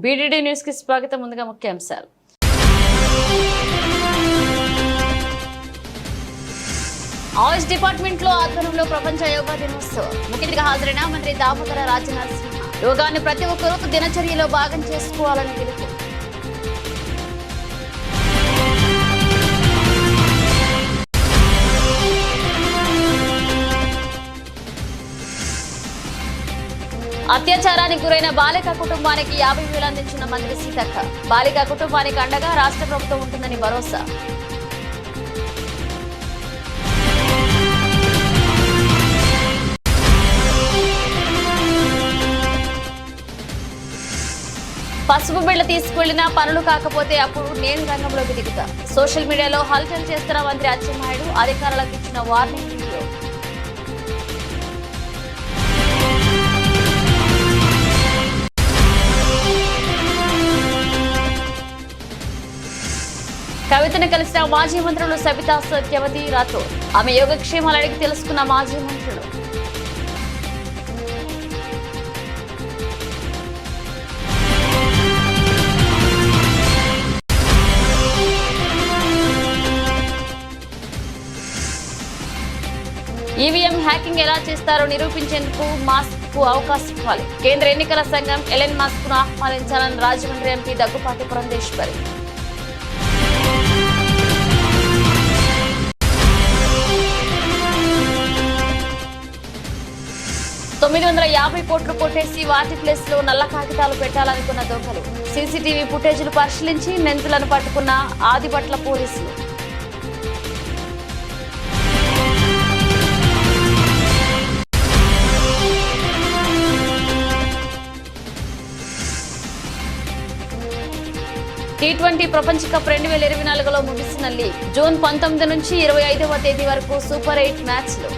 BDD news కి స్వాగతం. ముందుగా ముఖ్యాంశాలు. ఆయుష్ డిపార్ట్మెంట్ లో ఆధ్వర్యంలో ప్రపంచ యోగా దినోత్సవం. ముఖ్య అతిథిగా హాజరైన మంత్రి దామోదర రాజనరసింహ యోగాన్ని ప్రతి ఒక్కరూ దినచర్యలో భాగం చేసుకోవాలని పిలుపు. అత్యాచారానికి గురైన బాలిక కుటుంబానికి 50,000 అందించిన మంత్రి సీతక్క. బాలిక కుటుంబానికి అండగా రాష్ట్ర ప్రభుత్వం ఉంటుందని భరోసా. పసుపు బిళ్ళ తీసుకువెళ్లినా పనులు కాకపోతే అప్పుడు నేను రంగంలోకి దిగుతా. సోషల్ మీడియాలో హల్చల్ చేస్తున్న మంత్రి అచ్చెన్నాయుడు అధికారులకు ఇచ్చిన వార్నింగ్ వీడియో. కవితను కలిసిన మాజీ మంత్రులు సబితా సత్యవతి రాథోడ్. ఆమె యోగక్షేమాలు అడిగి తెలుసుకున్న మాజీ మంత్రులు. ఈవీఎం హ్యాకింగ్ ఎలా చేస్తారో నిరూపించేందుకు మాస్క్ కు అవకాశం ఇవ్వాలి. కేంద్ర ఎన్నికల సంఘం ఎలన్ మాస్క్ ను ఆహ్వానించాలని రాజమండ్రి ఎంపీ దగ్గుపాటి పురంధేశ్వరి. $950 కోట్లు కొట్టేసి వాటి ప్లేస్ లో నల్ల కాగితాలు పెట్టాలనుకున్న దొంగలు. సీసీటీవీ ఫుటేజీలు పరిశీలించి నిందితులను పట్టుకున్న ఆదిపట్ల పోలీసులు. T20 ప్రపంచ కప్ 2024లో ముగిసిన లీగ్. జూన్ 19 నుంచి 25వ తేదీ వరకు సూపర్ 8 మ్యాచ్లు.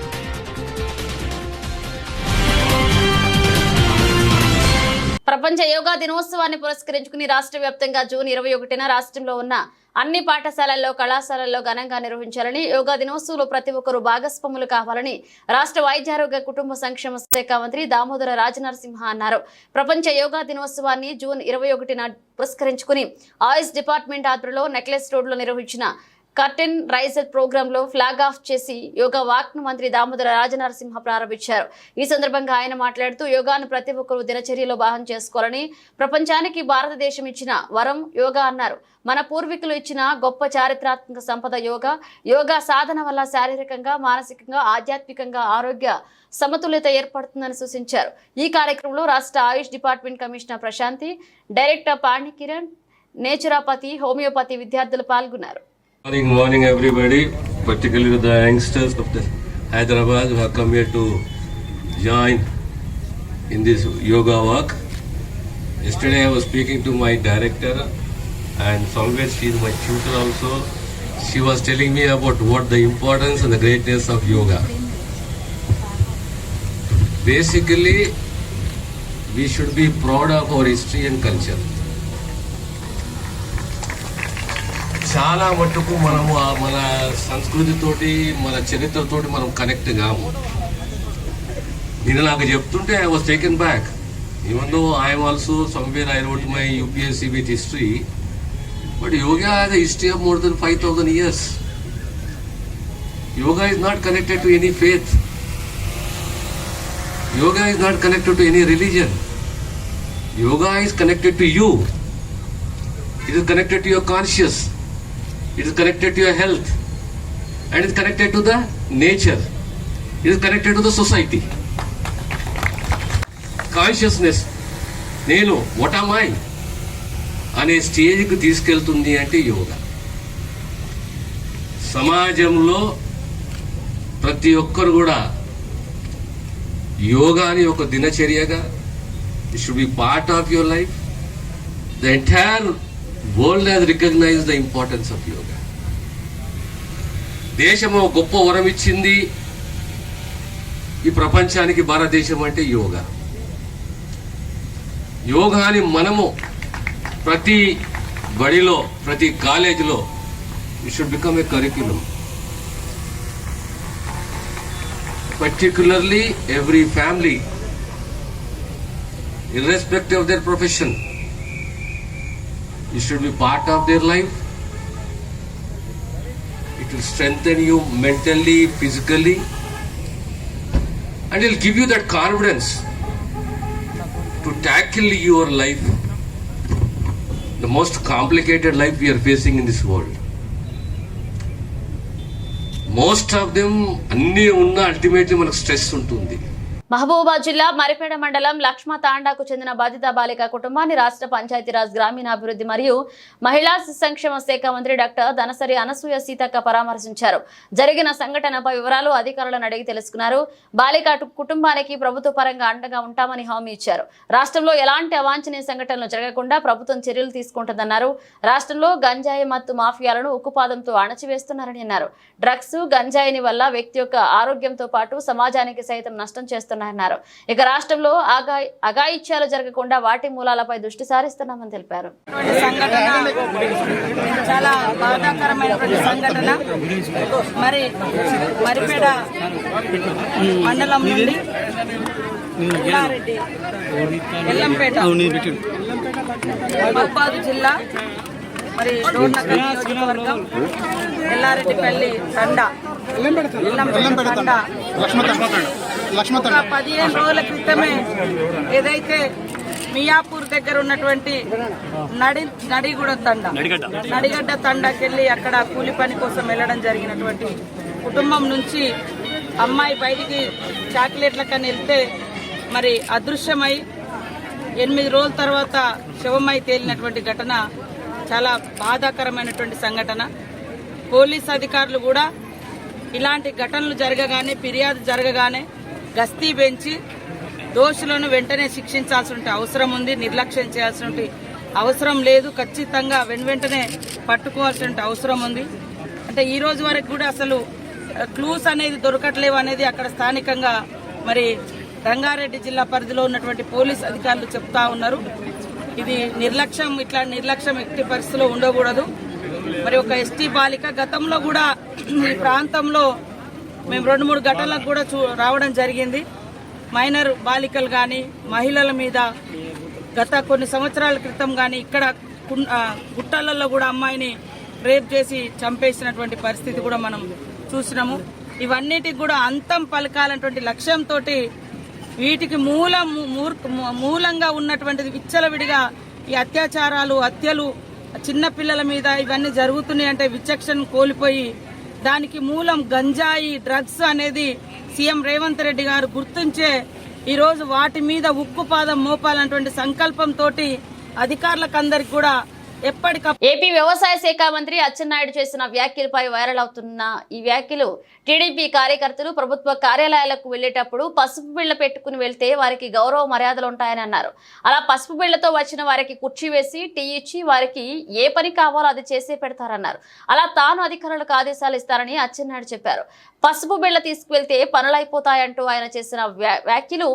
ప్రపంచ యోగా దినోత్సవాన్ని పురస్కరించుకుని రాష్ట్ర వ్యాప్తంగా జూన్ 21న రాష్ట్రంలో ఉన్న అన్ని పాఠశాలల్లో కళాశాలల్లో ఘనంగా నిర్వహించాలని, యోగా దినోత్సవంలో ప్రతి ఒక్కరూ భాగస్వాములు కావాలని రాష్ట్ర వైద్యారోగ్య కుటుంబ సంక్షేమ శాఖ మంత్రి దామోదర రాజనరసింహ అన్నారు. ప్రపంచ యోగా దినోత్సవాన్ని జూన్ 21న పురస్కరించుకుని ఆయుష్ డిపార్ట్మెంట్ ఆధ్వర్యంలో నెక్లెస్ రోడ్లో నిర్వహించిన కర్టెన్ రైజర్ ప్రోగ్రామ్ లో ఫ్లాగ్ ఆఫ్ చేసి యోగా వాక్ ను మంత్రి దామోదర రాజనరసింహ ప్రారంభించారు. ఈ సందర్భంగా ఆయన మాట్లాడుతూ యోగాను ప్రతి ఒక్కరూ దినచర్యలో భాగం చేసుకోవాలని, ప్రపంచానికి భారతదేశం ఇచ్చిన వరం యోగా అన్నారు. మన పూర్వీకులు ఇచ్చిన గొప్ప చారిత్రాత్మక సంపద యోగా. యోగా సాధన వల్ల శారీరకంగా, మానసికంగా, ఆధ్యాత్మికంగా ఆరోగ్య సమతుల్యత ఏర్పడుతుందని సూచించారు. ఈ కార్యక్రమంలో రాష్ట్ర AYUSH department commissioner Prashanti, director Pandi Kiran, naturopathy, homeopathy విద్యార్థులు పాల్గొన్నారు. Morning everybody, particularly the youngsters of the Hyderabad who have come here to join in this yoga walk. Yesterday I was speaking to my director and somewhere she is my tutor also. She was telling me about what the importance and the greatness of yoga. Basically, we should be proud of our history and culture. చాలా మట్టుకు మనము మన సంస్కృతితోటి, మన చరిత్రతోటి మనం connect కాము. నేను నాకు చెప్తుంటే I was taken back. Even though I'm also somewhere I wrote my UPSC with history, but yoga has a history of more than 5,000 years. Yoga is not connected to any faith. Yoga is not connected to any religion. Yoga is connected to you. It is connected to your conscious. It is connected to your health, and it is connected to the nature. It is connected to the society. Consciousness, నేను what am I అనే స్టేజ్కి తీసుకెళ్తుంది అంటే యోగా. సమాజంలో ప్రతి ఒక్కరు కూడా యోగాని ఒక దినచర్యగా, it should be part of your life. The entire world has recognized the importance of yoga. దేశము గొప్ప వరం ఇచ్చింది ఈ ప్రపంచానికి భారతదేశం అంటే యోగా. యోగాని మనము ప్రతి బడిలో, ప్రతి కాలేజీలో it should become a curriculum. Particularly every family, irrespective of their profession, You should be part of their life. It will strengthen you mentally, physically, and it will give you that confidence to tackle your life, the most complicated life we are facing in this world. Most of them అన్నీ ఉన్న ultimately మనకు stress ఉంటుంది. మహబూబాబాద్ జిల్లా మరిపేడ మండలం లక్ష్మ తాండాకు చెందిన బాధిత బాలిక కుటుంబాన్ని రాష్ట్ర పంచాయతీరాజ్ గ్రామీణాభివృద్ధి మరియు మహిళా సంక్షేమ శాఖ మంత్రి డాక్టర్ ధనసరి అనసూయ సీతక్క పరామర్శించారు. జరిగిన సంఘటనపై వివరాలు అధికారులను అడిగి తెలుసుకున్నారు. బాలిక కుటుంబానికి ప్రభుత్వ పరంగా అండగా ఉంటామని హామీ ఇచ్చారు. రాష్ట్రంలో ఎలాంటి అవాంఛనీయ సంఘటనలు జరగకుండా ప్రభుత్వం చర్యలు తీసుకుంటుందన్నారు. రాష్ట్రంలో గంజాయి మత్తు మాఫియాలను ఉక్కుపాదంతో అణచివేస్తున్నారని అన్నారు. డ్రగ్స్ గంజాయిని వల్ల వ్యక్తి యొక్క ఆరోగ్యంతో పాటు సమాజానికి సైతం నష్టం చేస్తున్నారు. ఇక రాష్ట్రంలో అఘాయిత్యాలు జరగకుండా వాటి మూలాలపై దృష్టి సారిస్తున్నామని తెలిపారు. చాలా బాధాకరమైనటువంటి సంఘటన. మరి మరిపేడ మండలం నుండి ఎల్లంపేట మహబూబాబాద్ జిల్లా మరి డోర్నకల్ నియోజకవర్గం ఎల్లారెడ్డిపల్లి తండా తండా 15 రోజుల క్రితమే ఏదైతే మియాపూర్ దగ్గర ఉన్నటువంటి నడిగడ్డ తండాకెళ్ళి అక్కడ కూలి పని కోసం వెళ్ళడం జరిగినటువంటి కుటుంబం నుంచి అమ్మాయి బయటికి చాక్లెట్లకని వెళ్తే మరి అదృశ్యమై 8 రోజుల తర్వాత శవమై తేలినటువంటి ఘటన చాలా బాధాకరమైనటువంటి సంఘటన. పోలీస్ అధికారులు కూడా ఇలాంటి ఘటనలు జరగగానే, ఫిర్యాదు జరగగానే గస్తీ పెంచి దోషులను వెంటనే శిక్షించాల్సిన అవసరం ఉంది. నిర్లక్ష్యం చేయాల్సిన అవసరం లేదు. ఖచ్చితంగా వెంటనే పట్టుకోవాల్సిన అవసరం ఉంది. అంటే ఈ రోజు వరకు కూడా అసలు క్లూస్ అనేది దొరకట్లేవు అనేది అక్కడ స్థానికంగా మరి రంగారెడ్డి జిల్లా పరిధిలో ఉన్నటువంటి పోలీస్ అధికారులు చెప్తా ఉన్నారు. ఇది నిర్లక్ష్యం, ఇట్లా నిర్లక్ష్యం ఎట్టి పరిస్థితిలో ఉండకూడదు. మరి ఒక ఎస్టీ బాలిక గతంలో కూడా ఈ ప్రాంతంలో మేము 2-3 ఘటనలకు కూడా రావడం జరిగింది. మైనర్ బాలికలు కానీ మహిళల మీద గత కొన్ని సంవత్సరాల క్రితం కానీ ఇక్కడ గుట్టలలో కూడా అమ్మాయిని రేప్ చేసి చంపేసినటువంటి పరిస్థితి కూడా మనం చూసినాము. ఇవన్నిటికి కూడా అంతం పలకాలన్నటువంటి లక్ష్యంతో వీటికి మూలంగా ఉన్నటువంటిది విచ్చలవిడిగా ఈ అత్యాచారాలు, హత్యలు చిన్నపిల్లల మీద ఇవన్నీ జరుగుతున్నాయి అంటే విచక్షణ కోల్పోయి దానికి మూలం గంజాయి, డ్రగ్స్ అనేది సీఎం రేవంత్ రెడ్డి గారు గుర్తించే ఈరోజు వాటి మీద ఉక్కుపాదం మోపాలన్నటువంటి సంకల్పంతో అధికారులకు అందరికి కూడా ఎప్పటికప్పుడు. ఏపీ వ్యవసాయ శాఖ మంత్రి అచ్చెన్నాయుడు చేసిన వ్యాఖ్యలపై వైరల్ అవుతున్న ఈ వ్యాఖ్యలు టీడీపీ కార్యకర్తలు ప్రభుత్వ కార్యాలయాలకు వెళ్లేటప్పుడు పసుపు బిళ్ల పెట్టుకుని వెళ్తే వారికి గౌరవ మర్యాదలు ఉంటాయని అన్నారు. అలా పసుపు బిళ్లతో వచ్చిన వారికి కుర్చీ వేసి టీ ఇచ్చి వారికి ఏ పని కావాలో అది చేసే పెడతారన్నారు. అలా తాను అధికారులకు ఆదేశాలు ఇస్తారని అచ్చెన్నాయుడు చెప్పారు. పసుపు బిళ్ల తీసుకువెళ్తే పనులైపోతాయంటూ ఆయన చేసిన వ్యాఖ్యలు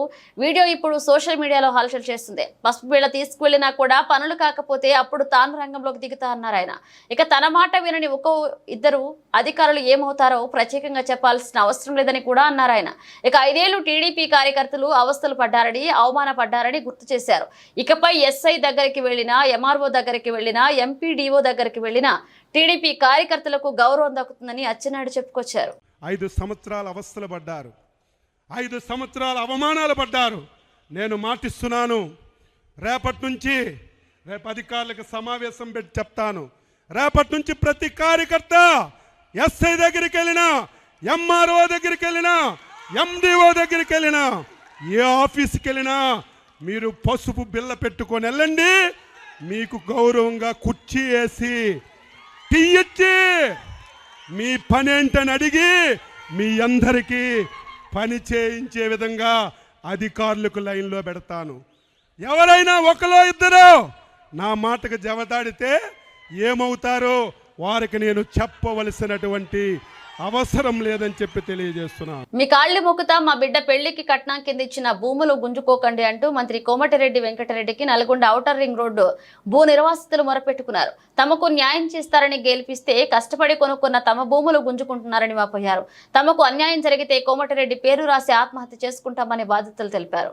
వీడియో ఇప్పుడు సోషల్ మీడియాలో హల్చల్ చేస్తుంది. పసుపు బిళ్ల తీసుకువెళ్లినా కూడా పనులు కాకపోతే అప్పుడు తాను రంగంలోకి దిగుతా అన్నారు ఆయన. ఇక తన మాట వినని ఇద్దరు అధికారులు ఏమవుతారో ప్రత్యేకంగా చెప్పాల్సిన అవసరం లేదని కూడా అన్నారు ఆయన. ఇక 5 ఏళ్లు టీడీపీ కార్యకర్తలు అవస్థలు పడ్డారని, అవమానపడ్డారని గుర్తు చేశారు. ఇకపై ఎస్ఐ దగ్గరికి వెళ్లినా, ఎంఆర్ఓ దగ్గరికి వెళ్లినా, ఎంపీడీఓ దగ్గరికి వెళ్లినా టీడీపీ కార్యకర్తలకు గౌరవం దక్కుతుందని అచ్చెన్నాయుడు చెప్పుకొచ్చారు. 5 సంవత్సరాల అవస్థలు పడ్డారు, 5 సంవత్సరాల అవమానాలు పడ్డారు. నేను మాటిస్తున్నాను, రేపటి నుంచి అధికారులకు సమావేశం పెట్టి చెప్తాను. రేపటి నుంచి ప్రతి కార్యకర్త ఎస్ఐ దగ్గరికి వెళ్ళినా, ఎంఆర్ఓ దగ్గరికి వెళ్ళినా, ఎండిఓ దగ్గరికి వెళ్ళినా, ఏ ఆఫీస్కి వెళ్ళినా మీరు పసుపు బిళ్ళ పెట్టుకొని వెళ్ళండి. మీకు గౌరవంగా కుర్చీ వేసి టీ ఇచ్చి మీ పని ఏంటని అడిగి మీ అందరికీ పని చేయించే విధంగా అధికారులకు లైన్లో పెడతాను. ఎవరైనా ఒకలో ఇద్దరు నా మాటకు జవదాడితే ఏమవుతారో వారికి నేను చెప్పవలసినటువంటి అవసరం లేదని చెప్పి తెలియజేస్తున్నాను. మీ కాళ్ళు మొక్కుతా మా బిడ్డ పెళ్లికి కట్నం కింద ఇచ్చిన భూములు గుంజుకోకండి అంటూ మంత్రి కోమటిరెడ్డి వెంకటరెడ్డికి నల్గొండ ఔటర్ రింగ్ రోడ్డు భూ నిర్వాసితులు మొరపెట్టుకున్నారు. తమకు న్యాయం చేస్తారని గెలిపిస్తే కష్టపడి కొనుక్కున్న తమ భూములు గుంజుకుంటున్నారని వాపోయారు. తమకు అన్యాయం జరిగితే కోమటిరెడ్డి పేరు రాసి ఆత్మహత్య చేసుకుంటామని బాధితులు తెలిపారు.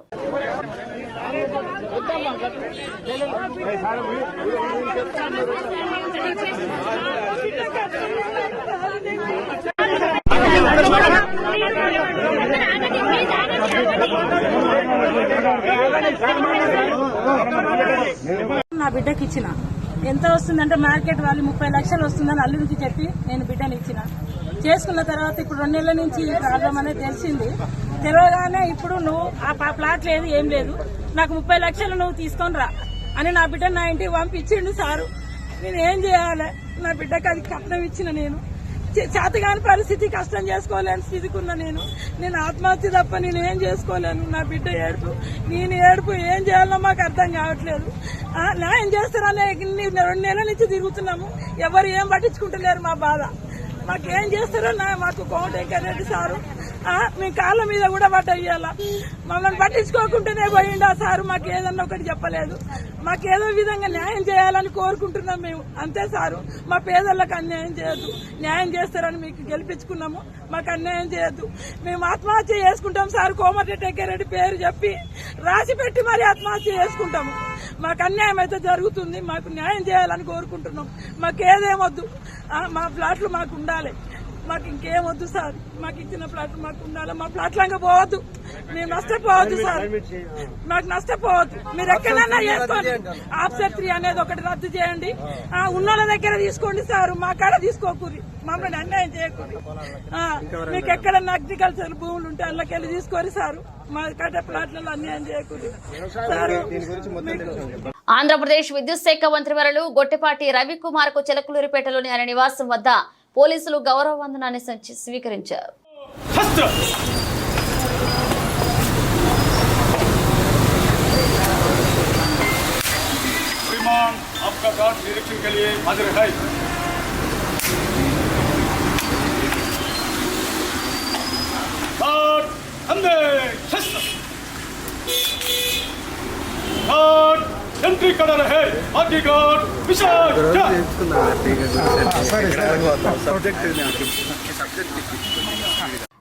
నా బిడ్డకి ఇచ్చిన ఎంత వస్తుందంటే మార్కెట్ వాళ్ళు 30 లక్షలు వస్తుందని అల్లుడికి చెప్పి నేను బిడ్డని ఇచ్చిన. చేసుకున్న తర్వాత ఇప్పుడు 2 నెలల నుంచి ప్రాబ్లం అనేది తెలిసింది. తెలియగానే ఇప్పుడు నువ్వు ఆ ప్లాట్ లేదు ఏం లేదు, నాకు 30 లక్షలు నువ్వు తీసుకొని రా అని నా బిడ్డ నా ఇంటికి పంపించిండు సారు. నేను ఏం చేయాలి? నా బిడ్డకి అది కట్నం ఇచ్చిన నేను చేతగాని పరిస్థితి, కష్టం చేసుకోలేని స్థితికి ఉన్నా నేను ఆత్మహత్య తప్ప నేను ఏం చేసుకోలేను. నా బిడ్డ ఏడుపు, నేను ఏడుపు, ఏం చేయాలో మాకు అర్థం కావట్లేదు. న్యాయం చేస్తారనే 2 నెలల నుంచి తిరుగుతున్నాము, ఎవరు ఏం పట్టించుకుంటలేరు మా బాధ. మాకేం చేస్తారో మాకు కోమటిరెడ్డి సారు మీ కాళ్ళ మీద కూడా పట్టయ్యాల. మమ్మల్ని పట్టించుకోకుండానే పోయిండా సారు, మాకు ఏదన్నా ఒకటి చెప్పలేదు. మాకేదో విధంగా న్యాయం చేయాలని కోరుకుంటున్నాం మేము, అంతే సారు. మా పేదలకు అన్యాయం చేయొద్దు, న్యాయం చేస్తారని మీకు గెలిపించుకున్నాము, మాకు అన్యాయం చేయొద్దు. మేము ఆత్మహత్య చేసుకుంటాం సార్, కోమటిరెడ్డి పేరు చెప్పి రాసి పెట్టి మరి ఆత్మహత్య చేసుకుంటాము. మాకు అన్యాయం అయితే జరుగుతుంది, మాకు న్యాయం చేయాలని కోరుకుంటున్నాం. మాకేదేమొద్దు, మా ప్లాట్లు మాకు ఉండాలి, మాకు ఇంకేమొద్దు సార్. మాకు ఇచ్చిన ప్లాట్లు మాకు ఉండాలి, మా ప్లాట్లంగా పోవద్దు, మేము నష్టపోవద్దు సార్, మాకు నష్టపోవద్దు. మీరు ఎక్కడైనా చేసుకోండి, ఆప్షన్ 3 అనేది ఒకటి రద్దు చేయండి. ఉన్నోళ్ళ దగ్గర తీసుకోండి సార్, మా కాడ తీసుకోకూరి, మమ్మల్ని అన్యాయం చేయకూరి. మీకు ఎక్కడన్నా అగ్రికల్చర్ భూములు ఉంటే అందులోకెళ్ళి తీసుకోరు సారు, మా కట్ట ప్లాట్లలో అన్యాయం చేయకూడదు సారు. ఆంధ్రప్రదేశ్ విద్యుత్ శాఖ మంత్రివర్యులు గొట్టిపాటి రవికుమార్ కు చిలకలూరిపేటలోని ఆయన నివాసం వద్ద పోలీసులు గౌరవ వందనాన్ని స్వీకరించారు. एंट्री कर रहे बॉडीगार्ड विशाल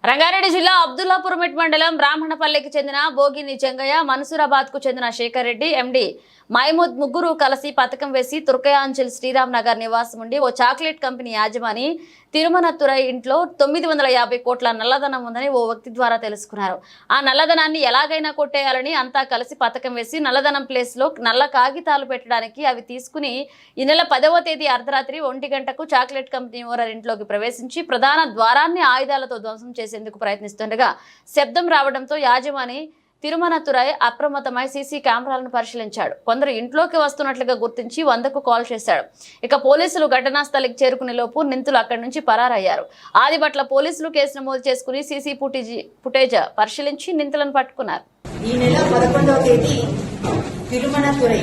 రంగారెడ్డి జిల్లా అబ్దుల్లాపురమిట్ మండలం బ్రాహ్మణపల్లికి చెందిన భోగిని జంగయ్య, మన్సూరాబాద్ కు చెందిన శేఖర్ రెడ్డి, ఎండి మహమూద్ ముగ్గురు కలిసి పథకం వేసి తుర్కయాంజల్ శ్రీరామ్ నగర్ నివాసం ఉండి ఓ చాక్లెట్ కంపెనీ యాజమాని తిరుమనత్తురై ఇంట్లో 950 కోట్ల నల్లధనం ఉందని ఓ వ్యక్తి ద్వారా తెలుసుకున్నారు. ఆ నల్లధనాన్ని ఎలాగైనా కొట్టేయాలని అంతా కలిసి పథకం వేసి నల్లధనం ప్లేస్ లో నల్ల కాగితాలు పెట్టడానికి అవి తీసుకుని ఈ నెల 10వ తేదీ అర్ధరాత్రి 1 గంటకు చాక్లెట్ కంపెనీ ఓనర్ ఇంట్లోకి ప్రవేశించి ప్రధాన ద్వారాన్ని ఆయుధాలతో ధ్వంసం చేసేందుకు ప్రయత్నిస్తుండగా శబ్దం రావడంతో యాజమాని తిరుమనత్తురై అప్రమత్తమై సీసీ కెమెరాలను పరిశీలించాడు. కొందరు ఇంట్లోకి వస్తున్నట్లుగా గుర్తించి 100కు కాల్ చేశాడు. ఇక పోలీసులు ఘటనా స్థలికి చేరుకునే లోపు నిందితులు అక్కడి నుంచి పరారయ్యారు. ఆదిబట్ల పోలీసులు కేసు నమోదు చేసుకుని సీసీ ఫుటేజ్ పరిశీలించి నిందితులను పట్టుకున్నారు. ఈ నెల 11వ తేదీ తిరుమనత్తురై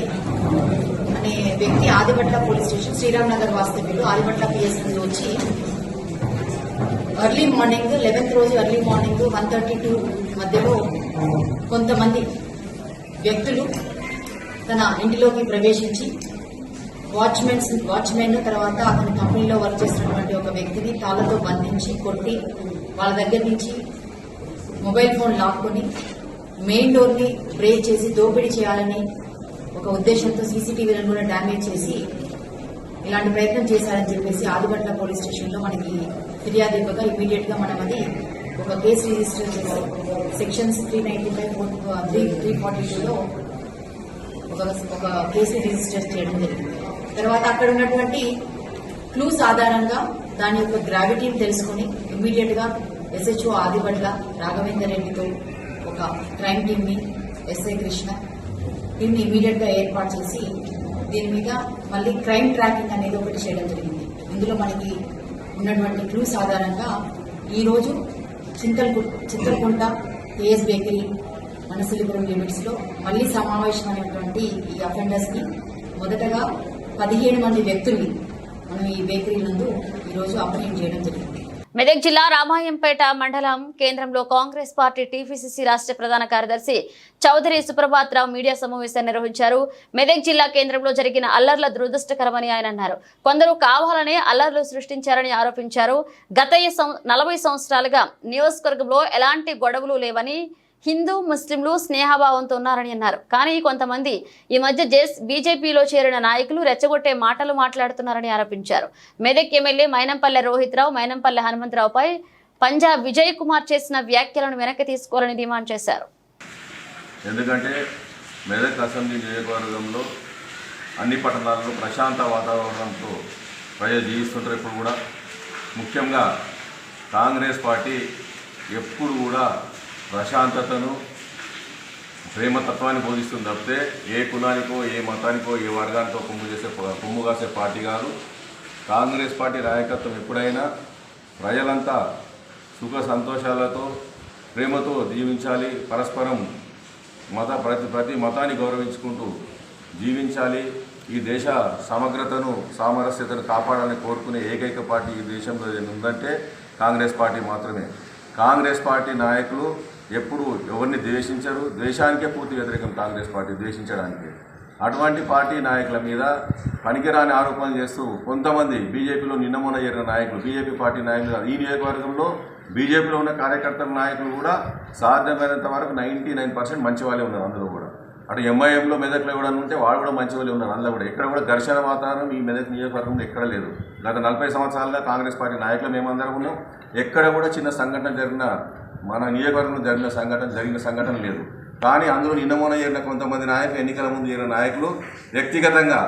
అనే వ్యక్తి ఆదిబట్ల పోలీస్ స్టేషన్ శ్రీరామ్ నగర్ వాస్తవ్యులు ఆదిబట్ల పిఎస్ నుండి వచ్చి ఎర్లీ మార్నింగ్ 11th రోజు ఎర్లీ మార్నింగ్ 1:32 మధ్యలో కొంతమంది వ్యక్తులు తన ఇంటిలోకి ప్రవేశించి వాచ్మెన్ తర్వాత అతని కంపెనీలో వర్క్ చేస్తున్నటువంటి ఒక వ్యక్తిని తాళ్లతో బంధించి కొట్టి వాళ్ళ దగ్గర నుంచి మొబైల్ ఫోన్ లాక్కొని మెయిన్ డోర్ ని బ్రేక్ చేసి దోపిడీ చేయాలని ఒక ఉద్దేశంతో సీసీటీవీలను కూడా డ్యామేజ్ చేసి ఇలాంటి ప్రయత్నం చేశారని చెప్పేసి ఆదిబట్ల పోలీస్ స్టేషన్ లో మనకి ఫిర్యాదు ఇవ్వగా ఇమీడియట్ గా మనం అది ఒక కేసు రిజిస్టర్ చేసి సెక్షన్స్ 395, 342లో ఒక కేసు రిజిస్టర్ చేయడం జరిగింది. తర్వాత అక్కడ ఉన్నటువంటి క్లూస్ ఆధారంగా దాని యొక్క గ్రావిటీని తెలుసుకుని ఇమీడియట్ గా ఎస్హెచ్ఓ ఆదిబట్ల రాఘవేందర్ రెడ్డితో ఒక క్రైమ్ టీమ్ ని ఎస్ఐ కృష్ణ దీన్ని ఇమీడియట్ గా ఏర్పాటు చేసి దీని మీద మళ్ళీ క్రైమ్ ట్రాకింగ్ అనేది ఒకటి చేయడం జరిగింది. ఇందులో మనకి ఉన్నటువంటి క్లూస్ ఆధారంగా ఈ రోజు చింతలకుంట కేఎస్ బేకరీ మనసిలిపురం లిమిట్స్ లో మళ్లీ సమావేశమైనటువంటి ఈ అఫెండర్స్ ని మొదటగా 17 మంది వ్యక్తుల్ని మనం ఈ బేకరీ నందు ఈ రోజు అప్రహెండ్ చేయడం జరిగింది. మెదక్ జిల్లా రామాయంపేట మండలం కేంద్రంలో కాంగ్రెస్ పార్టీ టీపీసీసీ రాష్ట్ర ప్రధాన కార్యదర్శి చౌదరి సుప్రభాత్ రావు మీడియా సమావేశాన్ని నిర్వహించారు. మెదక్ జిల్లా కేంద్రంలో జరిగిన అల్లర్ల దురదృష్టకరమని ఆయన అన్నారు. కొందరు కావాలనే అల్లర్లు సృష్టించారని ఆరోపించారు. గత 40 సంవత్సరాలుగా నియోజకవర్గంలో ఎలాంటి గొడవలు లేవని, హిందూ ముస్లింలు స్నేహభావంతో ఉన్నారని అన్నారు. కానీ కొంతమంది ఈ మధ్య బీజేపీలో చేరిన నాయకులు రెచ్చగొట్టే మాటలు మాట్లాడుతున్నారని ఆరోపించారు. మెదక్ ఎమ్మెల్యే మైనంపల్లె రోహిత్ రావు, మైనంపల్లె హనుమంతరావుపై పంజాబ్ విజయ్ కుమార్ చేసిన వ్యాఖ్యలను వెనక్కి తీసుకోవాలని డిమాండ్ చేశారు. ఎందుకంటే మెదక్ అసెంబ్లీ నియోజకవర్గంలో అన్ని పట్టణాల్లో ప్రశాంత వాతావరణంతో ప్రజలు జీవిస్తుంటారు. ఇప్పుడు కూడా ముఖ్యంగా కాంగ్రెస్ పార్టీ ఎప్పుడు కూడా ప్రశాంతతను, ప్రేమతత్వాన్ని బోధిస్తుంది తప్పితే ఏ కులానికో, ఏ మతానికో, ఏ వర్గానికో కొమ్ము కాసే పార్టీ కాదు. కాంగ్రెస్ పార్టీ నాయకత్వం ఎప్పుడైనా ప్రజలంతా సుఖ సంతోషాలతో, ప్రేమతో జీవించాలి, పరస్పరం ప్రతి మతాన్ని గౌరవించుకుంటూ జీవించాలి. ఈ దేశ సమగ్రతను, సామరస్యతను కాపాడాలని కోరుకునే ఏకైక పార్టీ ఈ దేశంలో ఉందంటే కాంగ్రెస్ పార్టీ మాత్రమే. కాంగ్రెస్ పార్టీ నాయకులు ఎప్పుడు ఎవరిని ద్వేషించరు. ద్వేషానికే పూర్తి వ్యతిరేకం కాంగ్రెస్ పార్టీ, ద్వేషించడానికి. అటువంటి పార్టీ నాయకుల మీద పనికిరాని ఆరోపణలు చేస్తూ కొంతమంది బీజేపీలో నిన్నమొన్న చేరిన నాయకులు, బీజేపీ పార్టీ నాయకులు, ఈ నియోజకవర్గంలో బీజేపీలో ఉన్న కార్యకర్తల నాయకులు కూడా సాధ్యమైనంత వరకు 99% మంచి వాళ్ళే ఉన్నారు. అందులో కూడా అటు ఎంఐఎంలో మెదక్లో కూడా ఉంటే వాళ్ళు కూడా మంచి వాళ్ళే ఉన్నారు. అందులో కూడా ఎక్కడ కూడా ఘర్షణ వాతావరణం ఈ మెదక్ నియోజకవర్గంలో ఎక్కడ లేదు. గత 40 సంవత్సరాలుగా కాంగ్రెస్ పార్టీ నాయకులు మేమందరం ఉన్నాం. ఎక్కడ కూడా చిన్న సంఘటన జరిగిన, మన నియోజకవర్గంలో జరిగిన సంఘటన లేదు. కానీ అందులో నిన్నమొన్న చేరిన కొంతమంది నాయకులు, ఎన్నికల ముందు చేరిన నాయకులు వ్యక్తిగతంగా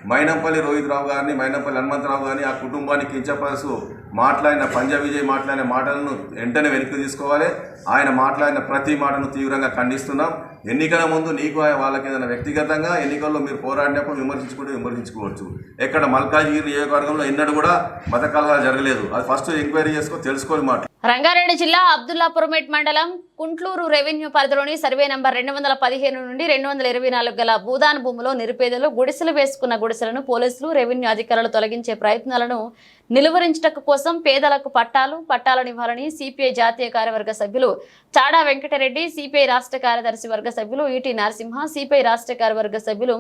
మైనంపల్లి రోహిత్ రావు గారిని, మైనంపల్లి హనుమంతరావు గారిని, ఆ కుటుంబాన్ని కించపరుస్తూ మాట్లాడిన పంజాబ్ విజయ్ మాట్లాడిన మాటలను వెంటనే వెనక్కి తీసుకోవాలి. ఆయన మాట్లాడిన ప్రతి మాటను తీవ్రంగా ఖండిస్తున్నాం. ఎన్నికల ముందు నీకు వాళ్ళకి ఏదైనా వ్యక్తిగతంగా ఎన్నికల్లో మీరు పోరాడినప్పుడు విమర్శించుకోవచ్చు. ఎక్కడ మల్కాజ్గిరి నియోజకవర్గంలో ఎన్నడూ కూడా మత కలహాలు జరగలేదు. అది ఫస్ట్ ఎంక్వైరీ తెలుసుకొని మాట. రంగారెడ్డి జిల్లా అబ్దుల్లాపురమేట్ మండలం కుంట్లూరు రెవెన్యూ పరిధిలోని సర్వే నంబర్ 215 నుండి 224 గల భూదాన్ భూమిలో నిరుపేదలు గుడిసెలు వేసుకున్న గుడిసెలను పోలీసులు, రెవెన్యూ అధికారులు తొలగించే ప్రయత్నాలను నిలువరించటకు కోసం పేదలకు పట్టాలనివ్వాలని సిపిఐ జాతీయ కార్యవర్గ సభ్యులు చాడా వెంకటరెడ్డి, సిపిఐ రాష్ట్ర కార్యదర్శి వర్గ సభ్యులు ఈటీ నరసింహ, సిపిఐ రాష్ట్ర కార్యవర్గ సభ్యులు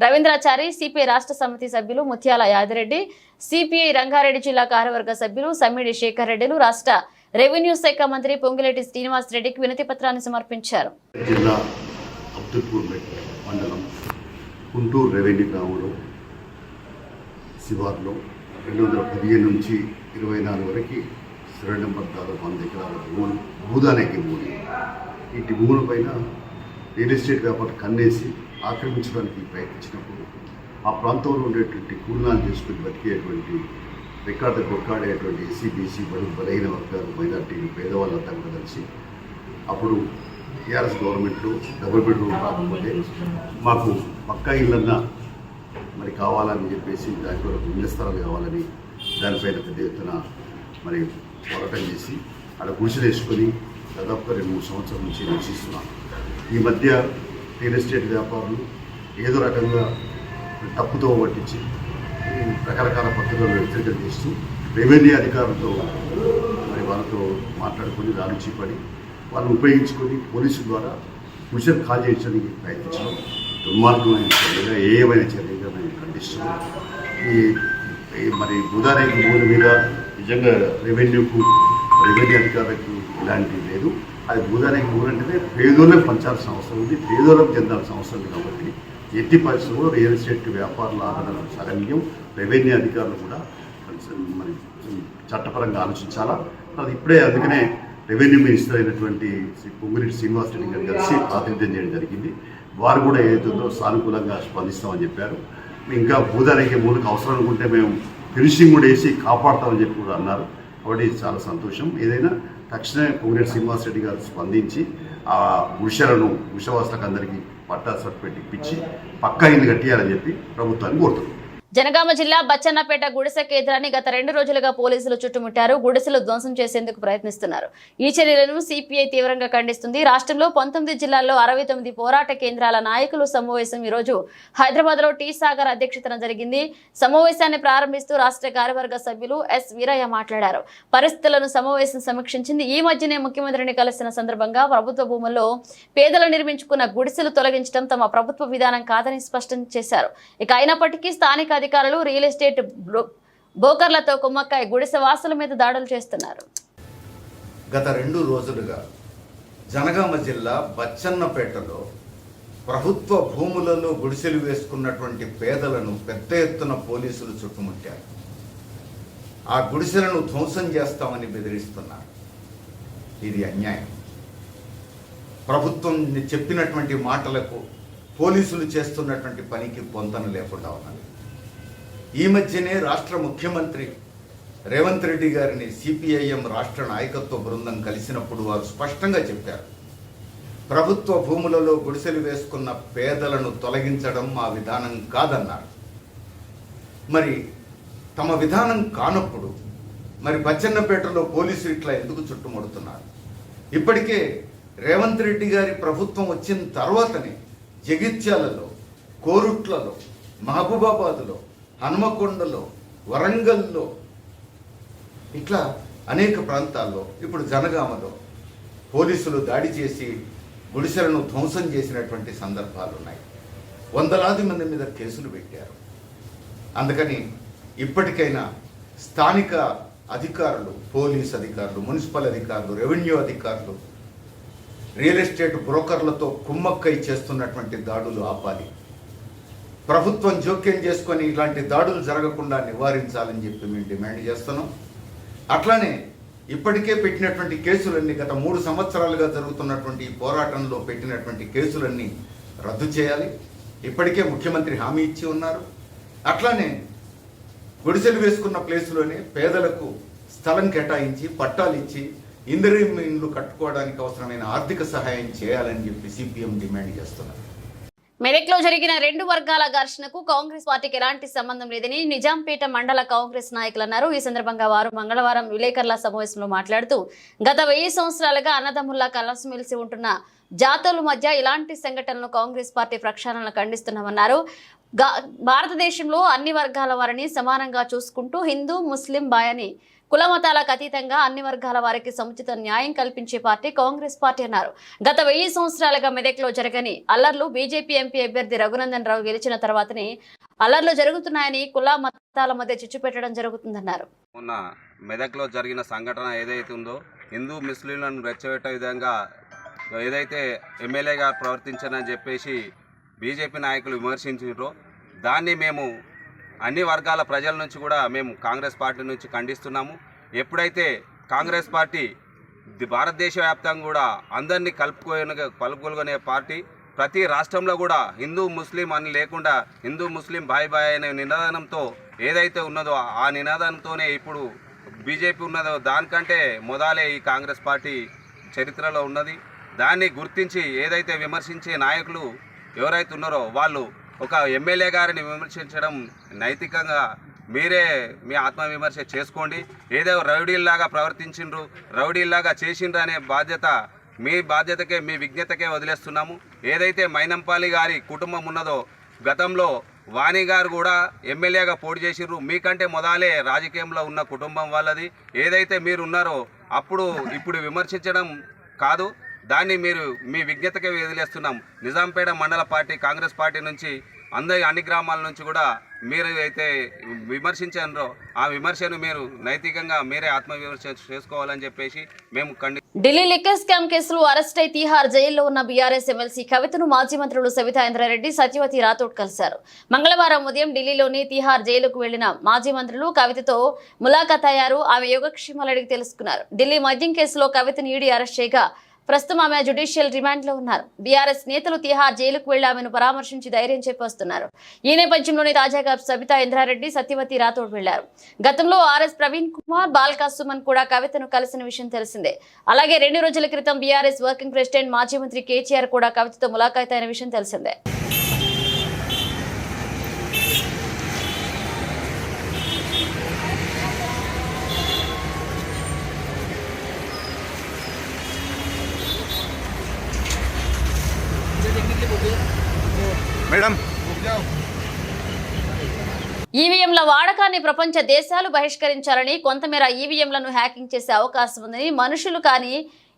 రవీంద్రాచారి, సిపిఐ రాష్ట్ర సమితి సభ్యులు ముత్యాల యాదిరెడ్డి, సిపిఐ రంగారెడ్డి జిల్లా కార్యవర్గ సభ్యులు సమ్మిడి శేఖర్ రెడ్డిలు రాష్ట్ర రెవెన్యూ శాఖ మంత్రి పొంగులేటి శ్రీనివాస్ రెడ్డికి వినతి పత్రాన్ని సమర్పించారు. జిల్లా అబ్దుల్పూర్మేట్ మండలం గుంటూరు రెవెన్యూ గ్రామంలో శివార్లో 215 నుంచి 24 వరకు సర్వే నెంబర్ దాదాపు 100 ఎకరాల భూములు, భూదానికి భూమి. ఇంటి భూములపైన రియల్ ఎస్టేట్ వ్యాపారం కన్నేసి ఆక్రమించడానికి ప్రయత్నించినప్పుడు ఆ ప్రాంతంలో ఉండేటువంటి కూలినాలు చేసుకుని బతికేటువంటి రికార్డు కొట్టాడేటువంటి ఎస్సీ, బీసీ, బలహీన వర్గాలు, మైనార్టీలు, పేదవాళ్ళంతా కూడా కలిసి అప్పుడు టీఆర్ఎస్ గవర్నమెంట్లో డబుల్ బెడ్రూమ్ రాకపోతే మాకు పక్కా ఇళ్ళన్నా మరి కావాలని చెప్పేసి దాని కొరకు ఇళ్ల స్థలాలు కావాలని దానిపైన పెద్ద ఎత్తున మరి పోరాటం చేసి అక్కడ గుడిసెలు వేసుకొని దాదాపుగా 2-3 సంవత్సరాల నుంచి నివసిస్తున్నాం. ఈ మధ్య రియల్ ఎస్టేట్ వ్యాపారులు ఏదో రకంగా తప్పుతో పట్టించి రకరకాల పద్ధతులను హెచ్చరికలు చేస్తూ రెవెన్యూ అధికారులతో మరి వాళ్ళతో మాట్లాడుకొని రాలుచి పడి వాళ్ళని ఉపయోగించుకొని పోలీసుల ద్వారా గుడిసెలు ఖాళీ చేయడానికి ప్రయత్నించడం దుర్మార్గమైన చర్యగా, ఏమైనా చర్యగా మేము ఖండిస్తున్నాం. ఈ మరి భూదానికి భూమి మీద నిజంగా రెవెన్యూ అధికారులకు ఇలాంటివి లేదు. అది భూదానికి భూమి అంటే పేదోళ్ళకి పంచాల్సిన అవసరం ఉంది, పేదోళ్ళకి చెందాల్సిన అవసరం ఉంది. కాబట్టి ఎట్టి పరిస్థితుల్లో రియల్ ఎస్టేట్ వ్యాపారుల ఆదరణ సగన్యం, రెవెన్యూ అధికారులు కూడా మరి చట్టపరంగా ఆలోచించాలా. అది ఇప్పుడే అందుకనే రెవెన్యూ మినిస్టర్ అయినటువంటి శ్రీ పొంగులేటి శ్రీనివాస్ రెడ్డి గారు కలిసి ప్రాతినిధ్యం చేయడం జరిగింది. వారు కూడా ఏదైతుందో సానుకూలంగా స్పందిస్తామని చెప్పారు. ఇంకా భూదానికి మూలకు అవసరం అనుకుంటే మేము ఫినిషింగ్ కూడా వేసి కాపాడుతామని చెప్పి కూడా అన్నారు. కాబట్టి చాలా సంతోషం. ఏదైనా తక్షణమే పొంగులేటి శ్రీనివాస్ రెడ్డి గారు స్పందించి ఆ గుడిసెలను గుడిసెవాసులకు అందరికీ పట్టా సర్టిఫికేట్ ఇప్పించి పక్కా ఇల్లు కట్టియాలని చెప్పి ప్రభుత్వాన్ని కోరుతున్నాం. జనగామ జిల్లా బచ్చన్నపేట గుడిసె కేంద్రాన్ని గత 2 రోజులుగా పోలీసులు చుట్టుముట్టారు. గుడిసెలు ధ్వంసం చేసేందుకు ప్రయత్నిస్తున్నారు. ఈ చర్యలను సిపిఐ తీవ్రంగా ఖండిస్తుంది. రాష్ట్రంలో 19 జిల్లాల్లో 69 పోరాట కేంద్రాల నాయకులు సమావేశం ఈ రోజు హైదరాబాద్ లో టీ సాగర్ అధ్యక్షతన జరిగింది. సమావేశాన్ని ప్రారంభిస్తూ రాష్ట్ర కార్యవర్గ సభ్యులు ఎస్ వీరయ్య మాట్లాడారు. పరిస్థితులను సమావేశం సమీక్షించింది. ఈ మధ్యనే ముఖ్యమంత్రిని కలిసిన సందర్భంగా ప్రభుత్వ భూముల్లో పేదలు నిర్మించుకున్న గుడిసెలు తొలగించడం తమ ప్రభుత్వ విధానం కాదని స్పష్టం చేశారు. ఇక అయినప్పటికీ స్థానిక అధికారులు రియల్ ఎస్టేట్ బ్రోకర్లతో కుమ్మక్కై గుడిసె వాసుల మీద దాడులు చేస్తున్నారు. గత 2 రోజులుగా జనగామ జిల్లా బచ్చన్నపేటలో ప్రభుత్వ భూములలో గుడిసెలు వేసుకున్నటువంటి పేదలను పెద్ద ఎత్తున పోలీసులు చుట్టుముట్టారు. ఆ గుడిసెలను ధ్వంసం చేస్తామని బెదిరిస్తున్నారు. ఇది అన్యాయం. ప్రభుత్వం చెప్పినటువంటి మాటలకు పోలీసులు చేస్తున్నటువంటి పనికి పొంతన లేకుండా ఉన్నది. ఈ మధ్యనే రాష్ట్ర ముఖ్యమంత్రి రేవంత్ రెడ్డి గారిని సిపిఐఎం రాష్ట్ర నాయకత్వ బృందం కలిసినప్పుడు వారు స్పష్టంగా చెప్పారు, ప్రభుత్వ భూములలో గుడిసెలు వేసుకున్న పేదలను తొలగించడం మా విధానం కాదన్నారు. మరి తమ విధానం కానప్పుడు మరి బచ్చన్నపేటలో పోలీసులు ఇట్లా ఎందుకు చుట్టుముడుతున్నారు? ఇప్పటికే రేవంత్ రెడ్డి గారి ప్రభుత్వం వచ్చిన తర్వాతనే జగిత్యాలలో, కోరుట్లలో, మహబూబాబాద్లో, హనుమకొండలో, వరంగల్లో ఇట్లా అనేక ప్రాంతాల్లో ఇప్పుడు జనగామలో పోలీసులు దాడి చేసి గుడిసెలను ధ్వంసం చేసినటువంటి సందర్భాలు ఉన్నాయి. వందలాది మంది మీద కేసులు పెట్టారు. అందుకని ఇప్పటికైనా స్థానిక అధికారులు, పోలీస్ అధికారులు, మున్సిపల్ అధికారులు, రెవెన్యూ అధికారులు రియల్ ఎస్టేట్ బ్రోకర్లతో కుమ్మక్కై చేస్తున్నటువంటి దాడులు ఆపాలి. ప్రభుత్వం జోక్యం చేసుకొని ఇలాంటి దాడులు జరగకుండా నివారించాలని చెప్పి మేము డిమాండ్ చేస్తున్నాం. అట్లానే ఇప్పటికే పెట్టినటువంటి కేసులన్నీ, గత 3 సంవత్సరాలుగా జరుగుతున్నటువంటి ఈ పోరాటంలో పెట్టినటువంటి కేసులన్నీ రద్దు చేయాలి. ఇప్పటికే ముఖ్యమంత్రి హామీ ఇచ్చి ఉన్నారు. అట్లానే గుడిసెలు వేసుకున్న ప్లేసులోనే పేదలకు స్థలం కేటాయించి పట్టాలు ఇచ్చి ఇందిరమ్మ ఇండ్లు కట్టుకోవడానికి అవసరమైన ఆర్థిక సహాయం చేయాలని చెప్పి సిపిఎం డిమాండ్ చేస్తున్నారు. మెదక్లో జరిగిన 2 వర్గాల ఘర్షణకు కాంగ్రెస్ పార్టీకి ఎలాంటి సంబంధం లేదని నిజాంపేట మండల కాంగ్రెస్ నాయకులు అన్నారు. ఈ సందర్భంగా వారు మంగళవారం విలేకరుల సమావేశంలో మాట్లాడుతూ గత 1000 సంవత్సరాలుగా అన్నదమ్ముల్లా కలిసిమెలిసి ఉంటున్న జాతుల మధ్య ఇలాంటి సంఘటనలను కాంగ్రెస్ పార్టీ ప్రక్షాళనలు ఖండిస్తున్నామన్నారు. భారతదేశంలో అన్ని వర్గాల వారిని సమానంగా చూసుకుంటూ హిందూ, ముస్లిం, బాయని కుల మతాలకు అతీతంగా అన్ని వర్గాల వారికి సముచిత న్యాయం కల్పించే పార్టీ కాంగ్రెస్ పార్టీ అన్నారు. గత 1000 సంవత్సరాలుగా మెదక్లో జరగని అల్లర్లు బీజేపీ ఎంపీ అభ్యర్థి రఘునందన్ రావు గెలిచిన తర్వాతనే అల్లర్లు జరుగుతున్నాయని కుల మతాల మధ్య చిచ్చు పెట్టడం జరుగుతుందన్నారు. మొన్న మెదక్లో జరిగిన సంఘటన ఏదైతే ఉందో, హిందూ ముస్లింలను రెచ్చగొట్టే విధంగా ఏదైతే ఎమ్మెల్యే గారు ప్రవర్తించారని చెప్పేసి బీజేపీ నాయకులు విమర్శించారో దాన్ని మేము అన్ని వర్గాల ప్రజల నుంచి కూడా మేము కాంగ్రెస్ పార్టీ నుంచి ఖండిస్తున్నాము. ఎప్పుడైతే కాంగ్రెస్ పార్టీ భారతదేశ వ్యాప్తంగా కూడా అందరినీ కలుపుకొనే పార్టీ, ప్రతి రాష్ట్రంలో కూడా హిందూ ముస్లిం అని లేకుండా హిందూ ముస్లిం బాయ్ బాయ్ అనే నినాదంతో ఏదైతే ఉన్నదో ఆ నినాదంతోనే ఇప్పుడు బీజేపీ ఉన్నదో దానికంటే మొదలే ఈ కాంగ్రెస్ పార్టీ చరిత్రలో ఉన్నది. దాన్ని గుర్తించి ఏదైతే విమర్శించే నాయకులు ఎవరైతే ఉన్నారో వాళ్ళు ఒక ఎమ్మెల్యే గారిని విమర్శించడం నైతికంగా మీరే మీ ఆత్మవిమర్శ చేసుకోండి. ఏదో రౌడీల్లాగా ప్రవర్తించిండ్రు, రౌడీల్లాగా చేసిండ్రు అనే బాధ్యతకే మీ విజ్ఞతకే వదిలేస్తున్నాము. ఏదైతే మైనంపల్లి గారి కుటుంబం ఉన్నదో గతంలో వాణి గారు కూడా ఎమ్మెల్యేగా పోటీ చేసిండ్రు. మీకంటే మొదలే రాజకీయంలో ఉన్న కుటుంబం వాళ్ళది. ఏదైతే మీరు ఉన్నారో ఇప్పుడు విమర్శించడం కాదు, దాన్ని మీరు మీ విజ్ఞతకే వదిలేస్తున్నాం. నిజాంపేట మండల పార్టీ కాంగ్రెస్ పార్టీ నుంచి అన్ని గ్రామాల నుంచి కూడా మీరు అయితే విమర్శించారో ఆ విమర్శను మీరు నైతికంగా మీరే ఆత్మవిమర్శ చేసుకోవాలని చెప్పేసి మేము ఢిల్లీ లిక్కర్ స్కామ్ కేసులో అరెస్ట్ అయి తీహార్ జైల్లో ఉన్న బీఆర్ఎస్ ఎమ్మెల్సీ కవితను మాజీ మంత్రులు సవితా ఇంద్రారెడ్డి, సత్యవతి రాథోడ్ కలిశారు. మంగళవారం ఉదయం ఢిల్లీలోని తీహార్ జైలుకు వెళ్లిన మాజీ మంత్రులు కవితతో ములాఖాత్ అయ్యారు. ఆమె యోగక్షేమాలు అడిగి తెలుసుకున్నారు. ఢిల్లీ మద్యం కేసులో కవితను ఈడీ అరెస్ట్ చేయగా ప్రస్తుతం ఆమె జ్యుడిషియల్ రిమాండ్ లో ఉన్నారు. బీఆర్ఎస్ నేతలు తిహార్ జైలుకు వెళ్లి ఆమెను పరామర్శించి ధైర్యం చెప్పొస్తున్నారు. ఈ నేపథ్యంలోనే తాజాగా సబితా ఇంద్రారెడ్డి, సత్యవతి రాథోడ్ వెళ్లారు. గతంలో ఆర్ఎస్ ప్రవీణ్ కుమార్, బాల్కా సుమన్ కూడా కవితను కలిసిన విషయం తెలిసిందే. అలాగే 2 రోజుల క్రితం బీఆర్ఎస్ వర్కింగ్ ప్రెసిడెంట్ మాజీ మంత్రి కేటీఆర్ కూడా కవితతో ములాఖాత్ అయిన విషయం తెలిసిందే. ఈవీఎంల వాడకాన్ని ప్రపంచ దేశాలు బహిష్కరించాలని, కొంతమేర ఈవీఎంలను హ్యాకింగ్ చేసే అవకాశం ఉందని, మనుషులు కానీ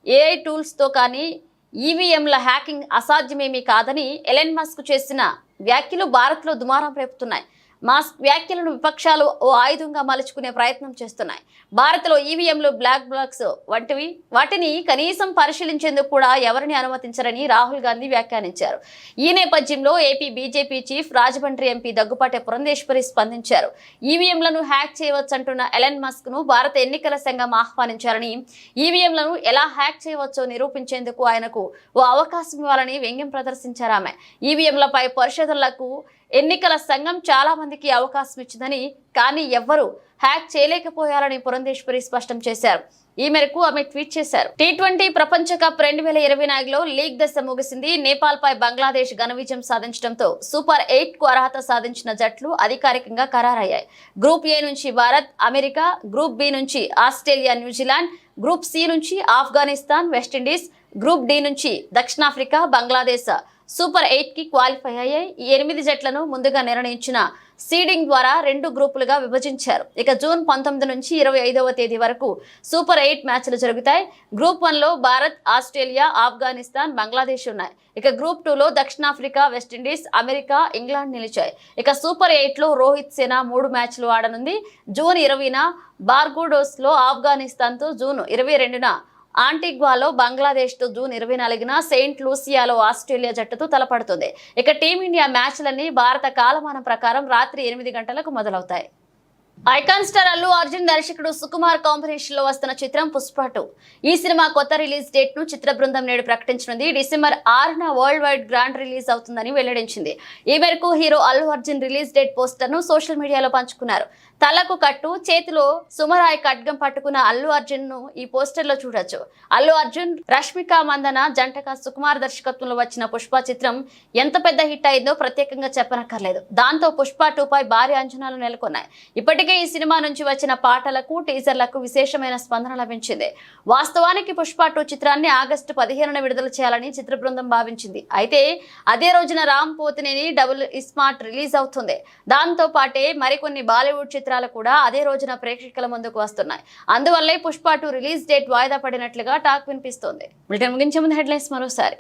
ఏఐ టూల్స్తో కానీ ఈవీఎంల హ్యాకింగ్ అసాధ్యమేమీ కాదని ఎలన్ మస్క్ చేసిన వ్యాఖ్యలు భారత్లో దుమారం రేపుతున్నాయి. మాస్క్ వ్యాఖ్యలను విపక్షాలు ఓ ఆయుధంగా మలుచుకునే ప్రయత్నం చేస్తున్నాయి. భారత్లో ఈవీఎంలు బ్లాక్ బాక్స్ వంటివి, వాటిని కనీసం పరిశీలించేందుకు కూడా ఎవరిని అనుమతించరని రాహుల్ గాంధీ వ్యాఖ్యానించారు. ఈ నేపథ్యంలో AP BJP chief Rajahmundry MP Daggubati Purandeswari స్పందించారు. ఈవీఎంలను హ్యాక్ చేయవచ్చంటున్న ఎలన్ మస్క్ ను భారత ఎన్నికల సంఘం ఆహ్వానించారని, ఈవీఎంలను ఎలా హ్యాక్ చేయవచ్చో నిరూపించేందుకు ఆయనకు ఓ అవకాశం ఇవ్వాలని వ్యంగ్యం ప్రదర్శించారు ఆమె. ఈవీఎంలపై పరిశోధనలకు ఎన్నికల సంఘం చాలా మందికి అవకాశం ఇచ్చిందని, కానీ ఎవ్వరూ హ్యాక్ చేయలేకపోయారని పురంధేశ్వరి స్పష్టం చేశారు. ఈ మేరకు ఆమె ట్వీట్ చేశారు. T20 ప్రపంచ కప్ 2024లో లీగ్ దశ ముగిసింది. నేపాల్ పై బంగ్లాదేశ్ ఘన విజయం సాధించడంతో సూపర్ 8 కు అర్హత సాధించిన జట్లు అధికారికంగా ఖరారయ్యాయి. గ్రూప్ ఏ నుంచి భారత్, అమెరికా, గ్రూప్ బి నుంచి ఆస్ట్రేలియా, న్యూజిలాండ్, గ్రూప్ సి నుంచి ఆఫ్ఘనిస్తాన్, వెస్టిండీస్, గ్రూప్ డి నుంచి దక్షిణాఫ్రికా, బంగ్లాదేశ్ సూపర్ 8 కి క్వాలిఫై అయ్యాయి. ఈ 8 జట్లను ముందుగా నిర్ణయించిన సీడింగ్ ద్వారా 2 గ్రూపులుగా విభజించారు. ఇక జూన్ 19 నుంచి 25వ తేదీ వరకు సూపర్ 8 మ్యాచ్లు జరుగుతాయి. గ్రూప్ 1లో భారత్, ఆస్ట్రేలియా, ఆఫ్ఘనిస్తాన్, బంగ్లాదేశ్ ఉన్నాయి. ఇక గ్రూప్ 2లో దక్షిణాఫ్రికా, వెస్టిండీస్, అమెరికా, ఇంగ్లాండ్ నిలిచాయి. ఇక సూపర్ 8లో రోహిత్ సేన 3 మ్యాచ్లు ఆడనుంది. జూన్ 20న బార్బడోస్లో ఆఫ్ఘనిస్తాన్తో, జూన్ 22న ఆంటిగ్వాలో బంగ్లాదేశ్తో, జూన్ 24న సెయింట్ లూసియాలో ఆస్ట్రేలియా జట్టుతో తలపడుతుంది. ఇక టీమిండియా మ్యాచ్లన్నీ భారత కాలమానం ప్రకారం రాత్రి 8 గంటలకు మొదలవుతాయి. ఐకాన్ స్టార్ అల్లు అర్జున్ దర్శకుడు సుకుమార్ కాంబినేషన్ లో వస్తున్న చిత్రం పుష్ప 2. ఈ సినిమా కొత్త రిలీజ్ డేట్ ను చిత్ర బృందం నేడు ప్రకటించనుంది. డిసెంబర్ 6న వరల్డ్ వైడ్ గ్రాండ్ రిలీజ్ అవుతుందని వెల్లడించింది. ఈ మేరకు hero Allu Arjun release date poster ను సోషల్ మీడియాలో పంచుకున్నారు. తలకు కట్టు, చేతిలో సుమరాయ్ ఖడ్గం పట్టుకున్న అల్లు అర్జున్ ను ఈ పోస్టర్ లో చూడొచ్చు. అల్లు అర్జున్, రష్మిక మందన జంటగా సుకుమార్ దర్శకత్వంలో వచ్చిన పుష్ప చిత్రం ఎంత పెద్ద హిట్ అయిందో ప్రత్యేకంగా చెప్పనక్కర్లేదు. దాంతో పుష్ప 2 పై భారీ అంచనాలు నెలకొన్నాయి. ఇప్పటికే ఈ సినిమా నుంచి వచ్చిన పాటలకు, టీజర్లకు విశేషమైన స్పందన లభించింది. వాస్తవానికి పుష్ప 2 చిత్రాన్ని ఆగస్టు 15న విడుదల చేయాలని చిత్ర బృందం భావించింది. అయితే అదే రోజున రామ్ పోతినేని డబుల్ ఇస్మార్ట్ రిలీజ్ అవుతుంది. దాంతో పాటే మరికొన్ని బాలీవుడ్ చిత్రాలు కూడా అదే రోజున ప్రేక్షకుల ముందుకు వస్తున్నాయి. అందువల్లే పుష్ప 2 రిలీజ్ డేట్ వాయిదా పడినట్లుగా టాక్ వినిపిస్తోంది. బులెటిన్ ముగించే ముందు హెడ్లైన్స్ మరోసారి.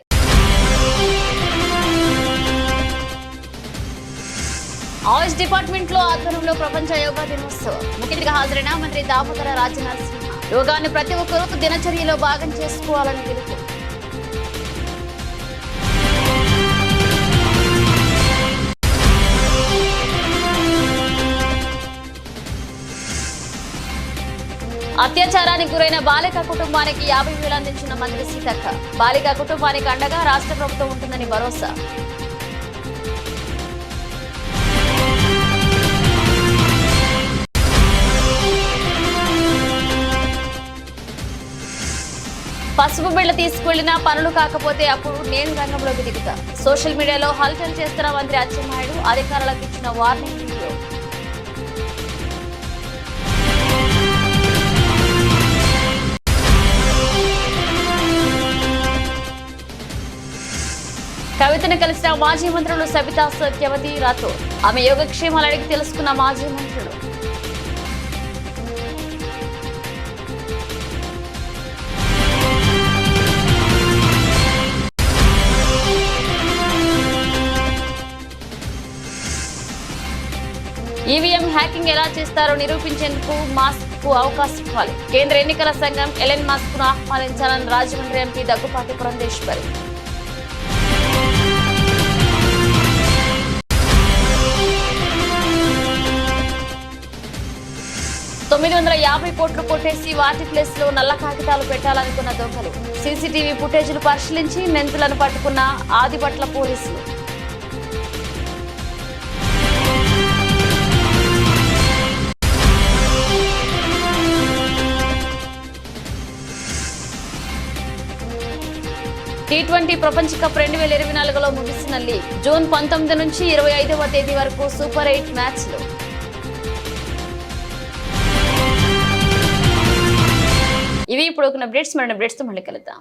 ఆయుష్ డిపార్ట్మెంట్ లో ఆధ్వర్యంలో ప్రపంచ యోగా దినోత్సవం. ముఖ్య అతిథిగా హాజరైన మంత్రి దామోదర రాజనరసింహ, యోగాన్ని ప్రతి ఒక్కరూ దినచర్యలో భాగం చేసుకోవాలని పిలుపు. అత్యాచారానికి గురైన బాలిక కుటుంబానికి 50,000 అందించిన మంత్రి సీతక్క. బాలిక కుటుంబానికి అండగా రాష్ట్ర ప్రభుత్వం ఉంటుందని భరోసా. పసుపు బిళ్ళ తీసుకువెళ్లినా పనులు కాకపోతే అప్పుడు నేను రంగంలోకి దిగుతా. సోషల్ మీడియాలో హల్చల్ చేస్తున్న మంత్రి అచ్చెన్నాయుడు, అధికారులకు ఇచ్చిన వార్నింగ్ వీడియో. కవితను కలిసిన మాజీ మంత్రులు సబితా సత్యవతి రాథోడ్. ఆమె యోగక్షేమాలు అడిగి తెలుసుకున్న మాజీ మంత్రులు. ఈవీఎం హ్యాకింగ్ ఎలా చేస్తారో నిరూపించేందుకు మాస్క్ కు అవకాశం ఇవ్వాలి. కేంద్ర ఎన్నికల సంఘం ఎలన్ మస్క్ ను ఆహ్వానించాలని రాజమండ్రి ఎంపీ దగ్గుపాటి పురంధేశ్వరి. 950 కోట్లు కొట్టేసి వాటి ప్లేస్ లో నల్ల కాగితాలు పెట్టాలనుకున్న దొంగలు. సీసీటీవీ ఫుటేజీలు పరిశీలించి నిందితులను పట్టుకున్న ఆదిపట్ల పోలీసులు. T20 ప్రపంచ కప్ 2024లో ముగిసిన లీగ్. జూన్ 19 నుంచి 25వ తేదీ వరకు సూపర్ 8 మ్యాచ్లు. ఇవి ఇప్పుడు ఒక అప్డేట్స్, మరిన్ని అప్డేట్స్ తో మళ్ళీ కలుద్దాం.